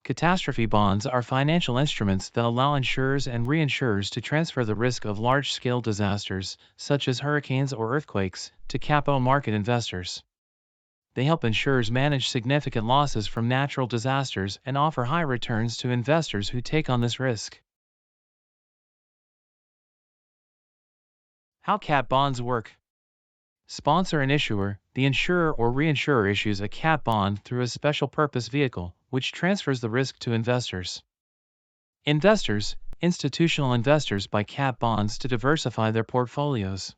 Catastrophe bonds are financial instruments that allow insurers and reinsurers to transfer the risk of large-scale disasters, such as hurricanes or earthquakes, to capital market investors. They help insurers manage significant losses from natural disasters and offer high returns to investors who take on this risk. How cat bonds work. Sponsor and issuer. The insurer or reinsurer issues a cat bond through a special purpose vehicle, which transfers the risk to investors. Investors. Institutional investors buy cat bonds to diversify their portfolios.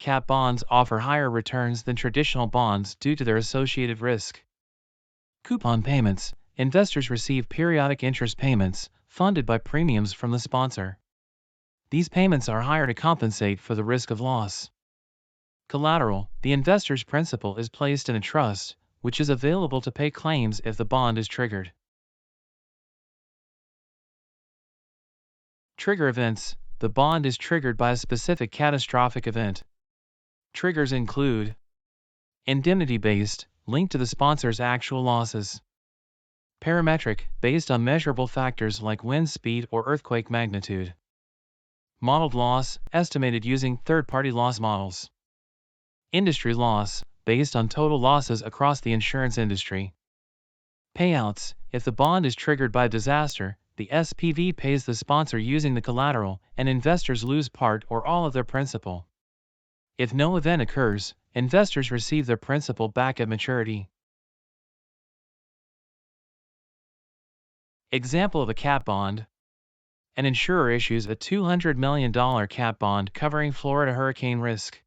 Cat bonds offer higher returns than traditional bonds due to their associated risk. Coupon payments. Investors receive periodic interest payments, funded by premiums from the sponsor. These payments are higher to compensate for the risk of loss. Collateral. The investor's principal is placed in a trust, which is available to pay claims if the bond is triggered. Trigger events. The bond is triggered by a specific catastrophic event. Triggers include indemnity-based, linked to the sponsor's actual losses. Parametric, based on measurable factors like wind speed or earthquake magnitude. Modeled loss, estimated using third-party loss models. Industry loss, based on total losses across the insurance industry. Payouts. If the bond is triggered by a disaster, the SPV pays the sponsor using the collateral, and investors lose part or all of their principal. If no event occurs, investors receive their principal back at maturity. Example of a cat bond. An insurer issues a $200 million cat bond covering Florida hurricane risk.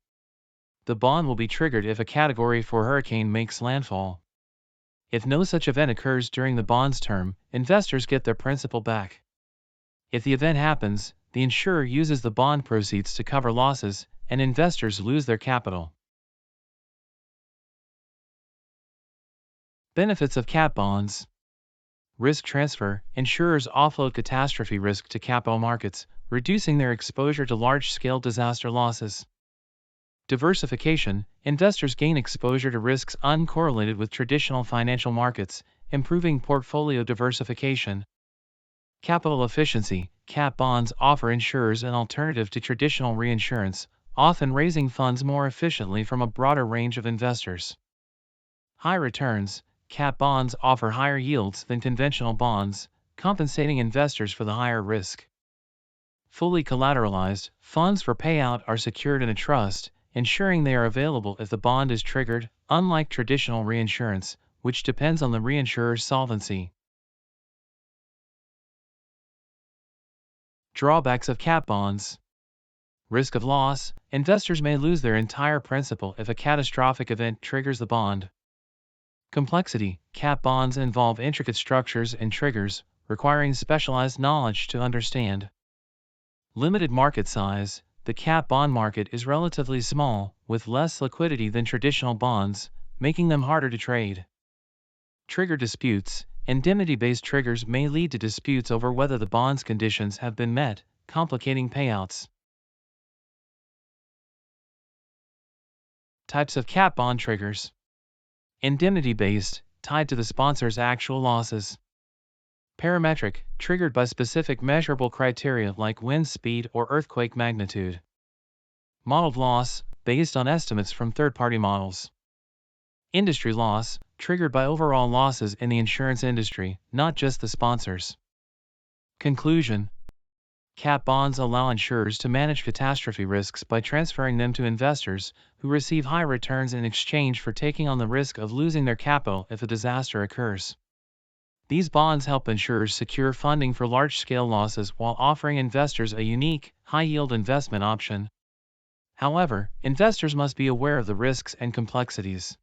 The bond will be triggered if a Category 4 hurricane makes landfall. If no such event occurs during the bond's term, investors get their principal back. If the event happens, the insurer uses the bond proceeds to cover losses, and investors lose their capital. Benefits of cat bonds. Risk transfer. Insurers offload catastrophe risk to capital markets, reducing their exposure to large-scale disaster losses. Diversification. Investors gain exposure to risks uncorrelated with traditional financial markets, improving portfolio diversification. Capital efficiency. Cat bonds offer insurers an alternative to traditional reinsurance, often raising funds more efficiently from a broader range of investors. High returns. Cat bonds offer higher yields than conventional bonds, compensating investors for the higher risk. Fully collateralized. Funds for payout are secured in a trust, ensuring they are available if the bond is triggered, unlike traditional reinsurance, which depends on the reinsurer's solvency. Drawbacks of cat bonds. Risk of loss. Investors may lose their entire principal if a catastrophic event triggers the bond. Complexity. Cat bonds involve intricate structures and triggers, requiring specialized knowledge to understand. Limited market size. The cat bond market is relatively small, with less liquidity than traditional bonds, making them harder to trade. Trigger disputes. Indemnity-based triggers may lead to disputes over whether the bond's conditions have been met, complicating payouts. Types of cat bond triggers. Indemnity-based, tied to the sponsor's actual losses. Parametric, triggered by specific measurable criteria like wind speed or earthquake magnitude. Modeled loss, based on estimates from third-party models. Industry loss, triggered by overall losses in the insurance industry, not just the sponsors. Conclusion. Cat bonds allow insurers to manage catastrophe risks by transferring them to investors, who receive high returns in exchange for taking on the risk of losing their capital if a disaster occurs. These bonds help insurers secure funding for large-scale losses while offering investors a unique, high-yield investment option. However, investors must be aware of the risks and complexities.